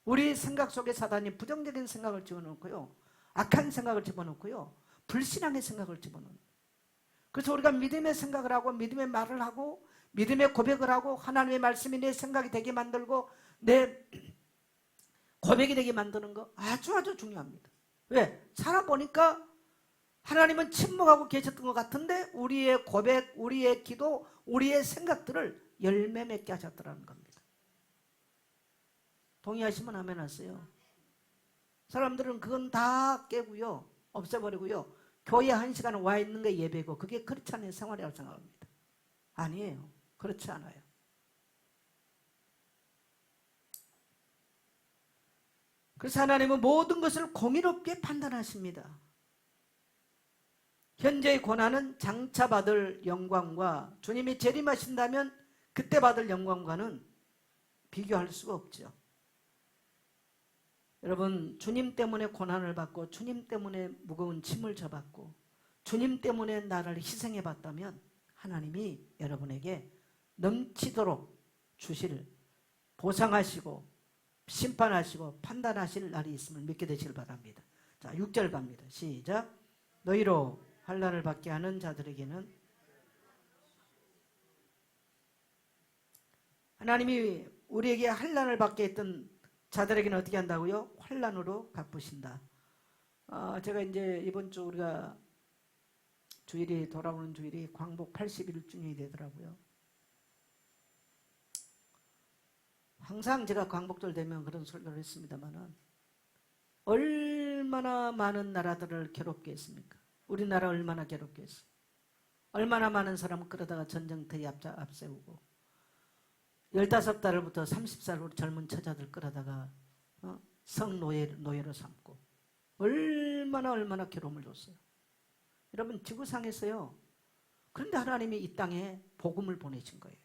우리 생각 속에 사단이 부정적인 생각을 집어넣고요, 악한 생각을 집어넣고요, 불신앙의 생각을 집어넣는 거예요. 그래서 우리가 믿음의 생각을 하고 믿음의 말을 하고 믿음의 고백을 하고 하나님의 말씀이 내 생각이 되게 만들고 내 고백이 되게 만드는 거 아주 중요합니다. 왜? 살아보니까 하나님은 침묵하고 계셨던 것 같은데 우리의 고백, 우리의 기도, 우리의 생각들을 열매 맺게 하셨더라는 겁니다. 동의하시면 아멘 하세요. 사람들은 그건 다 깨고요, 없애버리고요, 교회 1시간 와 있는 게 예배고 그게 그렇지 않은 생활이라고 생각합니다. 아니에요. 그렇지 않아요. 그래서 하나님은 모든 것을 공의롭게 판단하십니다. 현재의 고난은 장차 받을 영광과 주님이 재림하신다면 그때 받을 영광과는 비교할 수가 없죠. 여러분, 주님 때문에 고난을 받고 주님 때문에 무거운 짐을 져받고 주님 때문에 나를 희생해 봤다면 하나님이 여러분에게 넘치도록 주실, 보상하시고 심판하시고 판단하실 날이 있음을 믿게 되시길 바랍니다. 자, 6절 갑니다. 시작. 너희로 환난을 받게 하는 자들에게는 하나님이 우리에게 환난을 받게 했던 자들에게는 어떻게 한다고요? 환난으로 갚으신다. 제가 이제 이번 주 우리가 주일이 돌아오는 주일이 광복 80일중이 되더라고요. 항상 제가 광복절 되면 그런 설교를 했습니다만은 얼마나 많은 나라들을 괴롭게 했습니까? 우리나라 얼마나 괴롭게 했어? 얼마나 많은 사람을 끌어다가 전쟁터에 앞세우고 15살부터 30살 젊은 처자들 끌어다가 성노예로 삼고 얼마나 괴로움을 줬어요. 여러분, 지구상에서요. 그런데 하나님이 이 땅에 복음을 보내신 거예요.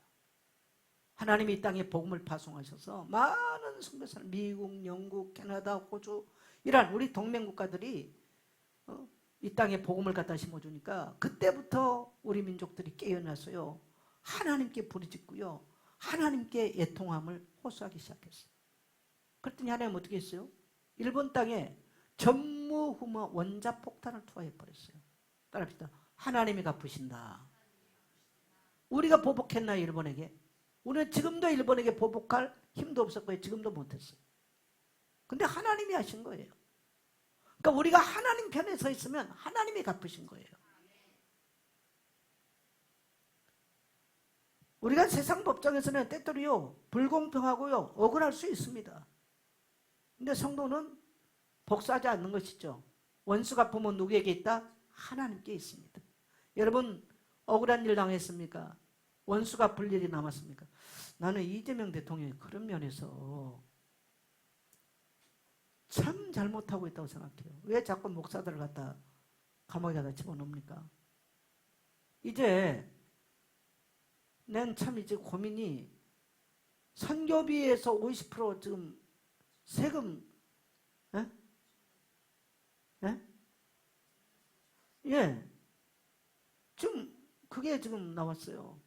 하나님이 이 땅에 복음을 파송하셔서 많은 선교사들, 미국, 영국, 캐나다, 호주 이런 우리 동맹국가들이 이 땅에 복음을 갖다 심어주니까 그때부터 우리 민족들이 깨어나서요. 하나님께 부르짖고요. 하나님께 애통함을 호소하기 시작했어요. 그랬더니 하나님 어떻게 했어요? 일본 땅에 전무후무 원자폭탄을 투하해버렸어요. 따라합시다. 하나님이 갚으신다. 우리가 보복했나요, 일본에게? 우리는 지금도 일본에게 보복할 힘도 없었고요. 지금도 못했어요. 근데 하나님이 하신 거예요. 그러니까 우리가 하나님 편에 서 있으면 하나님이 갚으신 거예요. 우리가 세상 법정에서는 때때로요 불공평하고요 억울할 수 있습니다. 근데 성도는 복수하지 않는 것이죠. 원수 갚음은 누구에게 있다? 하나님께 있습니다. 여러분, 억울한 일 당했습니까? 원수 갚을 일이 남았습니까? 나는 이재명 대통령이 그런 면에서 참 잘못하고 있다고 생각해요. 왜 자꾸 목사들을 갖다 감옥에 갖다 집어넣습니까? 이제 난 참 이제 고민이 선교비에서 50% 지금 세금 예, 지금 그게 지금 나왔어요.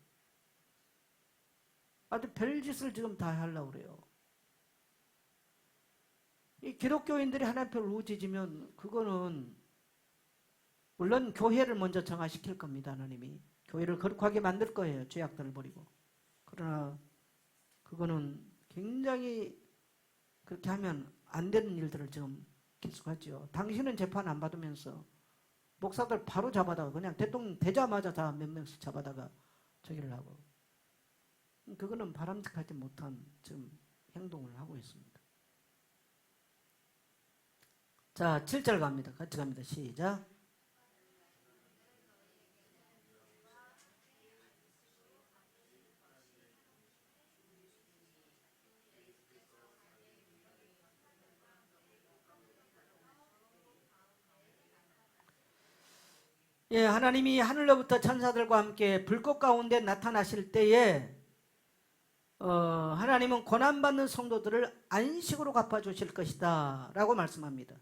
아주 별짓을 지금 다 하려고 그래요. 이 기독교인들이 하나님 앞에 우짖으면 그거는 물론 교회를 먼저 정화시킬 겁니다. 하나님이 교회를 거룩하게 만들 거예요. 죄악들을 버리고. 그러나 그거는 굉장히 그렇게 하면 안 되는 일들을 지금 계속하죠. 당신은 재판 안 받으면서 목사들 바로 잡아다가 그냥 대통령 되자마자 다 몇 명씩 잡아다가 저기를 하고, 그거는 바람직하지 못한 지금 행동을 하고 있습니다. 자, 7절 갑니다. 같이 갑니다. 시작. 예, 하나님이 하늘로부터 천사들과 함께 불꽃 가운데 나타나실 때에 하나님은 고난받는 성도들을 안식으로 갚아주실 것이다 라고 말씀합니다.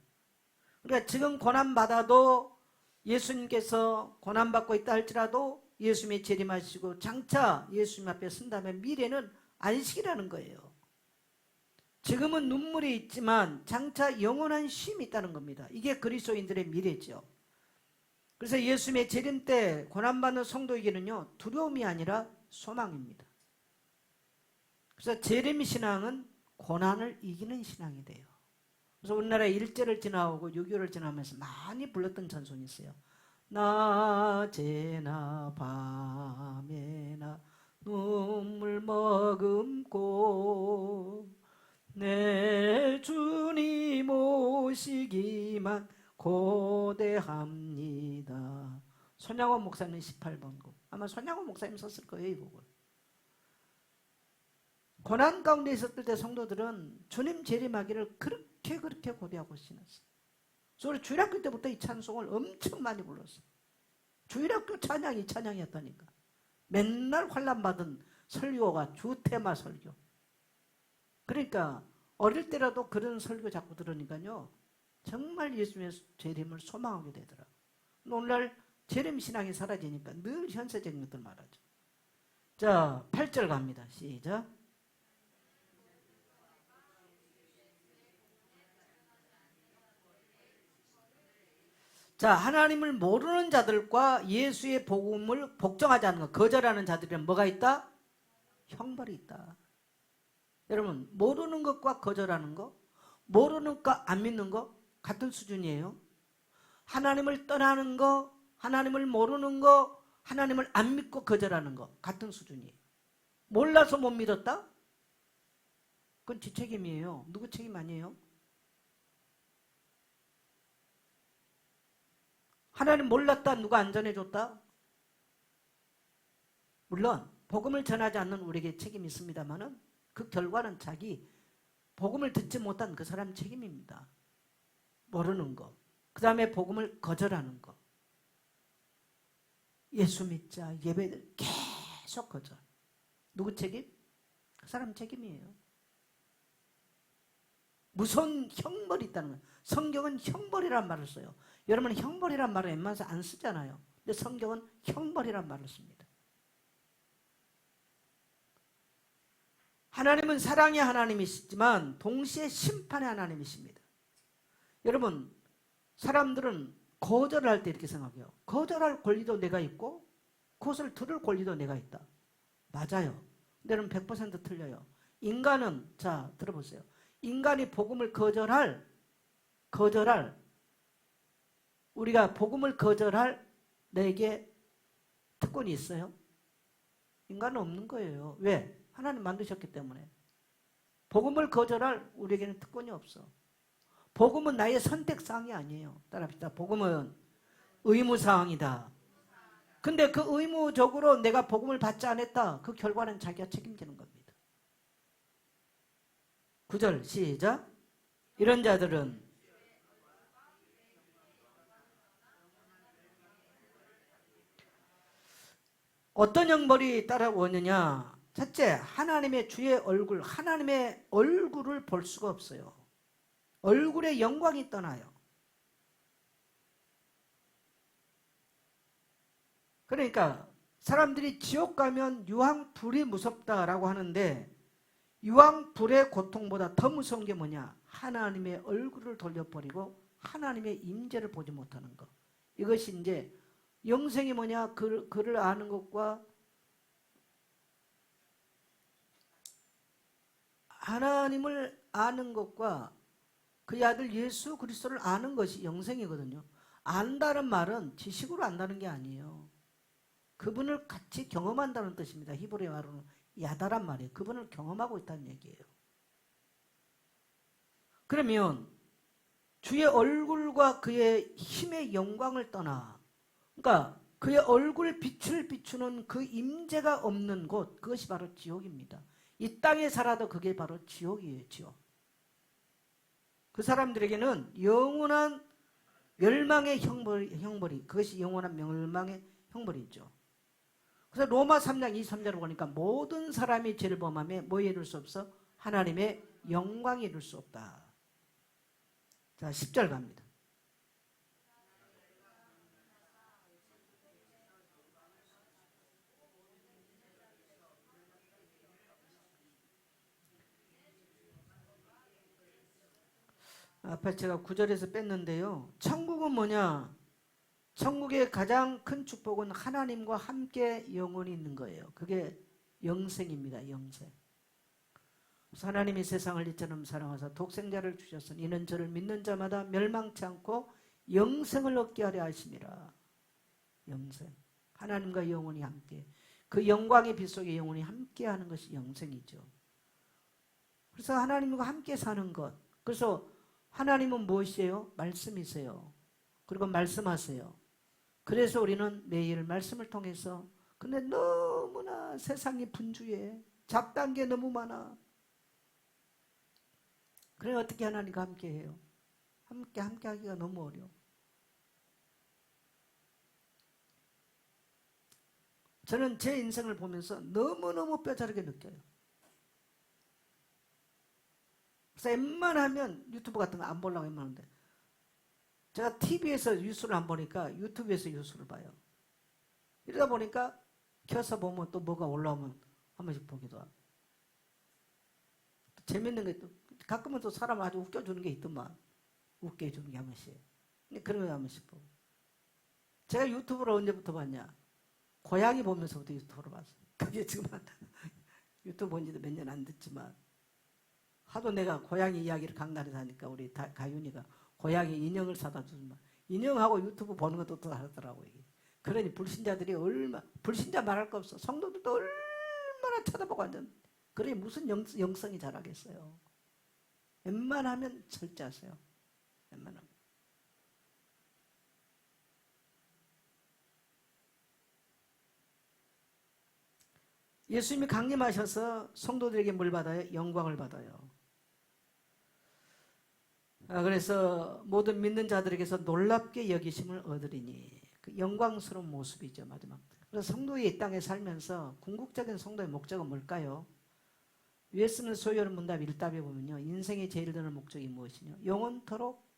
그러니까 지금 고난받아도 예수님께서 고난받고 있다 할지라도 예수님이 재림하시고 장차 예수님 앞에 선다면 미래는 안식이라는 거예요. 지금은 눈물이 있지만 장차 영원한 쉼이 있다는 겁니다. 이게 그리스도인들의 미래죠. 그래서 예수님의 재림 때 고난받는 성도에게는요 두려움이 아니라 소망입니다. 그래서 재림 신앙은 고난을 이기는 신앙이 돼요. 그래서 우리나라 일제를 지나오고 6.25를 지나면서 많이 불렀던 찬송이 있어요. 낮에나 밤에나 눈물 머금고 내 주님 오시기만 고대합니다. 손양원 목사님 18번 곡. 아마 손양원 목사님 썼을 거예요, 이 곡을. 고난 가운데 있었을 때 성도들은 주님 재림하기를 그렇게 고대하고 신었어요. 그래서 우리 주일학교 때부터 이 찬송을 엄청 많이 불렀어요. 주일학교 찬양이 찬양이었다니까. 맨날 환난받은 설교가 주 테마 설교. 그러니까 어릴 때라도 그런 설교 자꾸 들으니까요, 정말 예수님의 재림을 소망하게 되더라고요. 오늘날 재림 신앙이 사라지니까 늘 현세적인 것들 말하죠. 자, 8절 갑니다. 시작. 자, 하나님을 모르는 자들과 예수의 복음을 복종하지 않는 것, 거절하는 자들에는 뭐가 있다? 형벌이 있다. 여러분, 모르는 것과 거절하는 것, 모르는 것과 안 믿는 것 같은 수준이에요. 하나님을 떠나는 것, 하나님을 모르는 것, 하나님을 안 믿고 거절하는 것 같은 수준이에요. 몰라서 못 믿었다? 그건 지 책임이에요. 누구 책임 아니에요? 하나님 몰랐다 누가 안전해줬다? 물론 복음을 전하지 않는 우리에게 책임이 있습니다만 그 결과는 자기 복음을 듣지 못한 그 사람 책임입니다. 모르는 거, 그 다음에 복음을 거절하는 거, 예수 믿자, 예배 계속 거절. 누구 책임? 그 사람 책임이에요. 무서운 형벌이 있다는 거예요. 성경은 형벌이란 말을 써요. 여러분, 형벌이란 말을 웬만해서 안 쓰잖아요. 근데 성경은 형벌이란 말을 씁니다. 하나님은 사랑의 하나님이시지만 동시에 심판의 하나님이십니다. 여러분, 사람들은 거절할 때 이렇게 생각해요. 거절할 권리도 내가 있고 그것을 들을 권리도 내가 있다. 맞아요. 근데 여러분 100% 틀려요. 인간은, 자 들어보세요. 인간이 복음을 거절할 우리가 복음을 거절할 내게 특권이 있어요? 인간은 없는 거예요. 왜? 하나님 만드셨기 때문에. 복음을 거절할 우리에게는 특권이 없어. 복음은 나의 선택사항이 아니에요. 따라합시다. 복음은 의무사항이다. 근데 그 의무적으로 내가 복음을 받지 않았다. 그 결과는 자기가 책임지는 겁니다. 9절 시작. 이런 자들은 어떤 형벌이 따라오느냐. 첫째, 하나님의 주의 얼굴, 하나님의 얼굴을 볼 수가 없어요. 얼굴의 영광이 떠나요. 그러니까 사람들이 지옥 가면 유황불이 무섭다라고 하는데 유황불의 고통보다 더 무서운 게 뭐냐? 하나님의 얼굴을 돌려버리고 하나님의 임재를 보지 못하는 것. 이것이 이제 영생이 뭐냐? 그를 아는 것과 하나님을 아는 것과 그의 아들 예수 그리스도를 아는 것이 영생이거든요. 안다는 말은 지식으로 안다는 게 아니에요. 그분을 같이 경험한다는 뜻입니다. 히브리 말로는 야다란 말이에요. 그분을 경험하고 있다는 얘기예요. 그러면 주의 얼굴과 그의 힘의 영광을 떠나, 그러니까 그의 얼굴 빛을 비추는 그 임재가 없는 곳, 그것이 바로 지옥입니다. 이 땅에 살아도 그게 바로 지옥이에요. 지옥. 그 사람들에게는 영원한 멸망의 형벌이, 그것이 영원한 멸망의 형벌이죠. 그래서 로마 3장 23절을 보니까 모든 사람이 죄를 범하며 뭐에 이룰 수 없어? 하나님의 영광에 이룰 수 없다. 자, 10절 갑니다. 앞에 제가 9절에서 뺐는데요. 천국은 뭐냐? 천국의 가장 큰 축복은 하나님과 함께 영원히 있는 거예요. 그게 영생입니다. 영생. 하나님이 세상을 이처럼 사랑하사 독생자를 주셨으니 이는 저를 믿는 자마다 멸망치 않고 영생을 얻게 하려 하심이라. 영생. 하나님과 영원히 함께. 그 영광의 빛 속에 영원히 함께 하는 것이 영생이죠. 그래서 하나님과 함께 사는 것. 그래서 하나님은 무엇이에요? 말씀이세요. 그리고 말씀하세요. 그래서 우리는 매일 말씀을 통해서, 근데 너무나 세상이 분주해. 잡다한 게 너무 많아. 그래 어떻게 하나님과 함께 해요? 함께 하기가 너무 어려워. 저는 제 인생을 보면서 너무너무 뼈저리게 느껴요. 그래서 웬만하면 유튜브 같은 거 안 보려고 했는데 제가 TV에서 뉴스를 안 보니까 유튜브에서 뉴스를 봐요. 이러다 보니까 켜서 보면 또 뭐가 올라오면 한 번씩 보기도 하고 또 재밌는 게 또 가끔은 또 사람 아주 웃겨주는 게 있더만 웃게 해주는 게 한 번씩 그런 거 한 번씩 보고 제가 유튜브를 언제부터 봤냐 고양이 보면서부터 유튜브를 봤어요. 그게 지금 유튜브 본 지도 몇 년 안 됐지만 하도 내가 고양이 이야기를 강단에서 하니까 우리 가윤이가 고양이 인형을 사다 주지만 인형하고 유튜브 보는 것도 또 다르더라고요. 그러니 불신자들이 불신자 말할 거 없어. 성도들도 얼마나 쳐다보고 앉았는데 그러니 무슨 영성이 자라겠어요. 웬만하면 철저하세요. 웬만하면. 예수님이 강림하셔서 성도들에게 뭘 받아요? 영광을 받아요. 그래서 모든 믿는 자들에게서 놀랍게 여기심을 얻으리니 그 영광스러운 모습이죠. 마지막. 그래서 성도의 이 땅에 살면서 궁극적인 성도의 목적은 뭘까요? 위에 쓰는 소요를 문답 1답에 보면요. 인생의 제일 드는 목적이 무엇이냐? 영원토록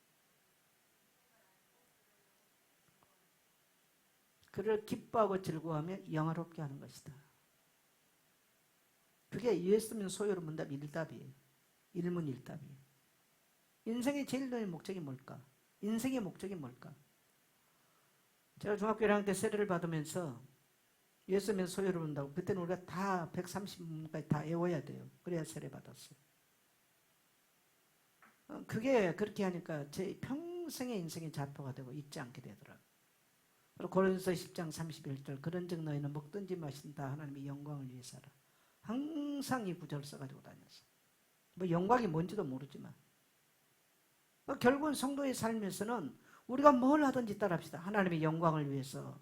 그를 기뻐하고 즐거워하며 영화롭게 하는 것이다. 그게 위에 쓰면 소요를 문답 1답이에요. 1문 1답이에요. 인생의 제일 드는 목적이 뭘까? 인생의 목적이 뭘까? 제가 중학교 1학년 때 세례를 받으면서 예수면 소유를 본다고 그때는 우리가 다 130문까지 다 외워야 돼요. 그래야 세례 받았어요. 그게 그렇게 하니까 제 평생의 인생의 좌표가 되고 잊지 않게 되더라고요. 그리고 고린도서 10장 31절 그런즉 너희는 먹든지 마시든 다 하나님의 영광을 위해서 하라. 항상 이 구절을 써가지고 다녔어요. 뭐 영광이 뭔지도 모르지만 결국은 성도의 삶에서는 우리가 뭘 하든지 따라합시다. 하나님의 영광을 위해서.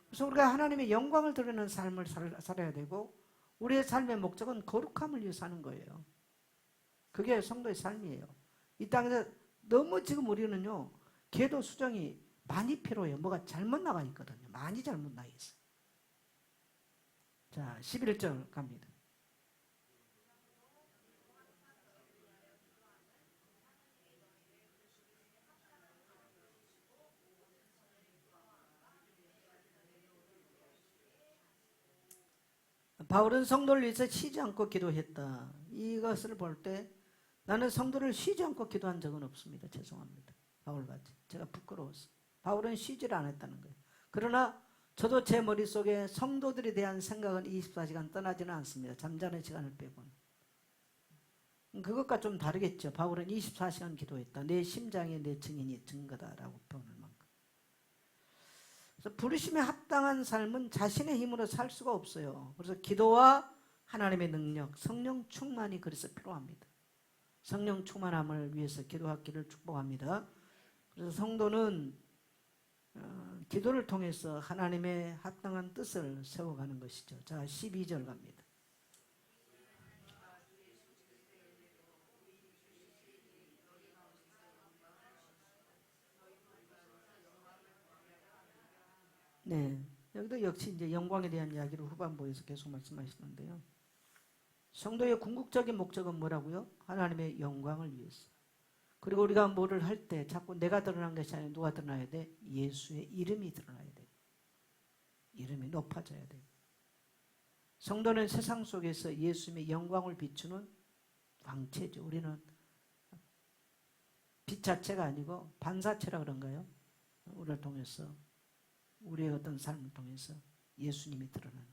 그래서 우리가 하나님의 영광을 드리는 삶을 살아야 되고 우리의 삶의 목적은 거룩함을 위해서 하는 거예요. 그게 성도의 삶이에요. 이 땅에서 너무 지금 우리는요. 계도 수정이 많이 필요해요. 뭐가 잘못 나가 있거든요. 많이 잘못 나가 있어요. 자, 11절 갑니다. 바울은 성도를 위해서 쉬지 않고 기도했다. 이것을 볼 때 나는 성도를 쉬지 않고 기도한 적은 없습니다. 죄송합니다. 바울같이. 제가 부끄러웠어. 바울은 쉬지를 않았다는 거예요. 그러나 저도 제 머릿속에 성도들에 대한 생각은 24시간 떠나지는 않습니다. 잠자는 시간을 빼고는. 그것과 좀 다르겠죠. 바울은 24시간 기도했다. 내 심장에 내 증인이 증거다라고 표현을 만큼. 그래서 부르심에 합당한 삶은 자신의 힘으로 살 수가 없어요. 그래서 기도와 하나님의 능력, 성령 충만이 그래서 필요합니다. 성령 충만함을 위해서 기도하기를 축복합니다. 그래서 성도는 기도를 통해서 하나님의 합당한 뜻을 세워가는 것이죠. 자, 12절 갑니다. 네, 여기도 역시 이제 영광에 대한 이야기를 후반부에서 계속 말씀하시는데요. 성도의 궁극적인 목적은 뭐라고요? 하나님의 영광을 위해서. 그리고 우리가 뭐를 할 때 자꾸 내가 드러난 것이 아니라 누가 드러나야 돼? 예수의 이름이 드러나야 돼. 이름이 높아져야 돼. 성도는 세상 속에서 예수님의 영광을 비추는 광채죠. 우리는 빛 자체가 아니고 반사체라 그런가요? 우리를 통해서 우리의 어떤 삶을 통해서 예수님이 드러나는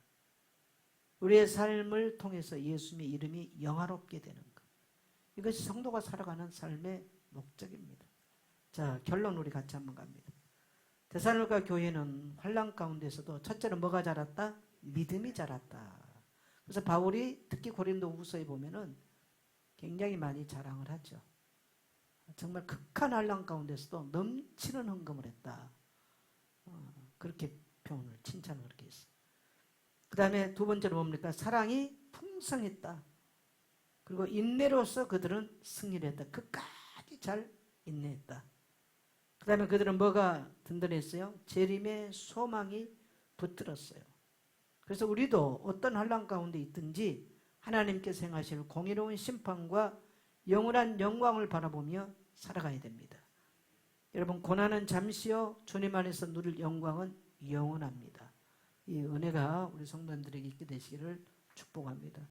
우리의 삶을 통해서 예수님의 이름이 영화롭게 되는 것. 이것이 성도가 살아가는 삶의 목적입니다. 자, 결론 우리 같이 한번 갑니다. 데살로니가 교회는 환난 가운데서도 첫째로 뭐가 자랐다? 믿음이 자랐다. 그래서 바울이 특히 고린도 후서에 보면은 굉장히 많이 자랑을 하죠. 정말 극한 환난 가운데서도 넘치는 헌금을 했다. 그렇게 표현을 칭찬을 그렇게 했어요. 그 다음에 두 번째로 뭡니까? 사랑이 풍성했다. 그리고 인내로서 그들은 승리를 했다. 끝까지 잘 인내했다. 그 다음에 그들은 뭐가 든든했어요? 재림의 소망이 붙들었어요. 그래서 우리도 어떤 환난 가운데 있든지 하나님께서 행하실 공의로운 심판과 영원한 영광을 바라보며 살아가야 됩니다. 여러분, 고난은 잠시요, 주님 안에서 누릴 영광은 영원합니다. 이 은혜가 우리 성도님들에게 있게 되시기를 축복합니다.